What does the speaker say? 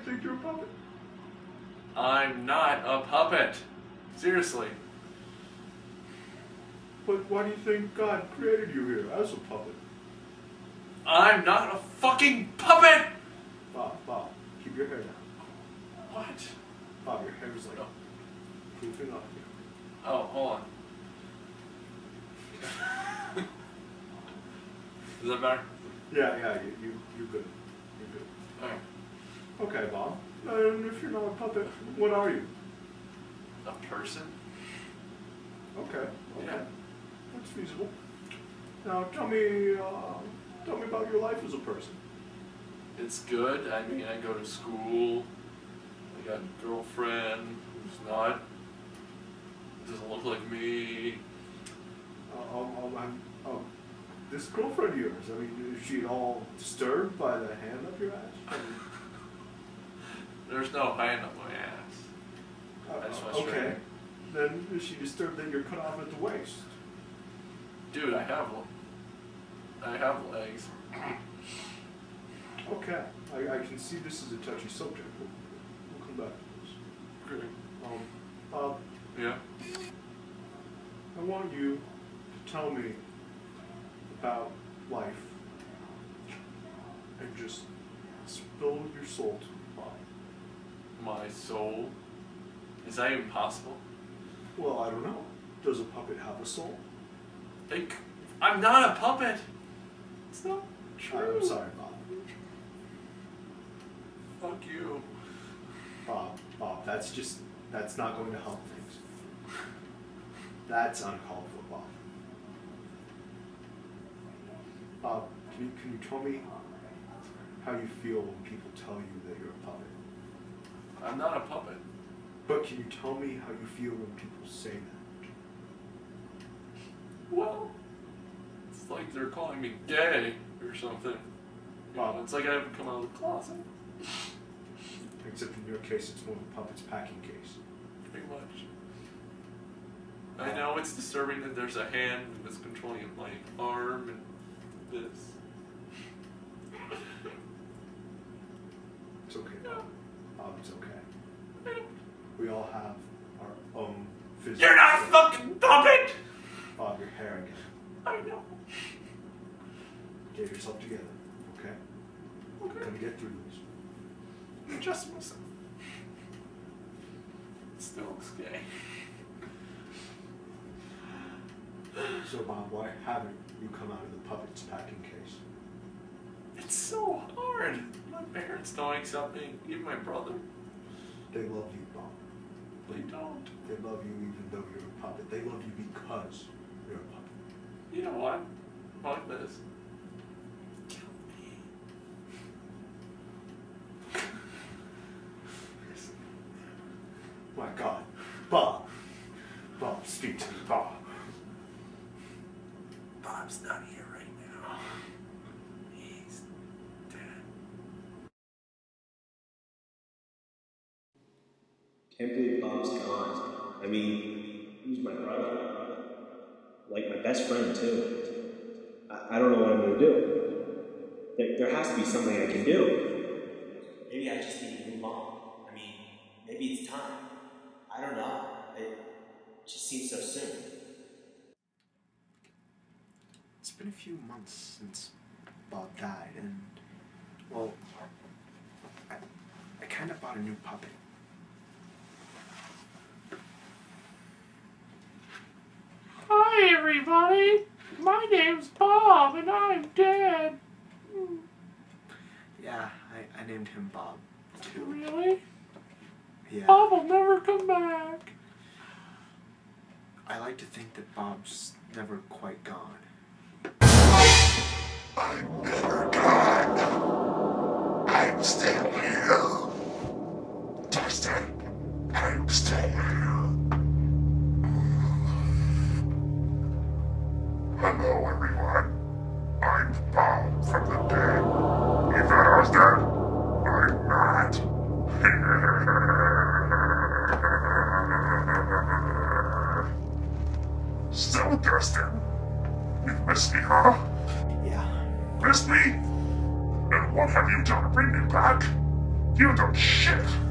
think you're a puppet? I'm not a puppet. Seriously. But why do you think God created you here as a puppet? I'm not a fucking puppet! Bob, keep your hair down. What? Bob, your hair is like poofing up here. Oh, hold on. Is that better? Yeah, you're good. You're good. Alright. Okay, Bob. And if you're not a puppet, what are you? A person? Okay. Yeah. That's feasible. Now tell me about your life as a person. It's good. I mean, I go to school. I got a girlfriend who's not. Doesn't look like me. This girlfriend of yours, I mean, is she at all disturbed by the hand up your ass? There's no hand up my ass. That's what's okay. strange. Then is she disturbed that you're cut off at the waist? Dude, I have legs. Okay. I can see this is a touchy subject. We'll come back to this. Okay. Bob. Yeah? I want you to tell me about life and just spill your soul to me, Bob. My soul? Is that even possible? Well, I don't know. Does a puppet have a soul? I'm not a puppet! It's not true. I'm sorry, Bob. Fuck you. Bob, that's not going to help things. That's uncalled for, Bob. Bob, can you tell me how you feel when people tell you that you're a puppet? I'm not a puppet. But can you tell me how you feel when people say that? Well, it's like they're calling me gay or something. Bob, It's like I haven't come out of the closet. except in your case, it's more of a puppet's packing case. Pretty much. I know it's disturbing that there's a hand that's controlling my arm and this. It's okay, Bob. Bob, it's okay. We all have our own physical... You're not a fucking puppet! Bob, your hair again. I know. Get yourself together, okay? Okay. We're gonna get through this. Adjust myself. It still looks gay. So, Bob, why haven't you come out of the puppet's packing case? It's so hard. My parents don't accept me, even my brother. They love you, Bob. They don't. They love you even though you're a puppet. They love you because you're a puppet. You know what? Fuck this. Kill me. My God. Bob. Bob, speak to me, Bob. Bob's not here right now. He's dead. Can't believe Bob's gone. I mean, he was my brother. Like my best friend, too. I don't know what I'm going to do. There has to be something I can do. Maybe I just need to move on. I mean, maybe it's time. I don't know. It just seems so soon. It's been a few months since Bob died, and, well, I kind of bought a new puppet. Hi, everybody. My name's Bob, and I'm dead. Yeah, I named him Bob, too. Really? Yeah. Bob will never come back. I like to think that Bob's never quite gone. I'm never gone. I'm still here. Dustin, I'm still here. Hello, everyone. I'm Bob from the dead. You thought I was dead? I'm not. Still Dustin. You've missed me, huh? Yeah. Missed me? And what have you done to bring me back? You've done shit.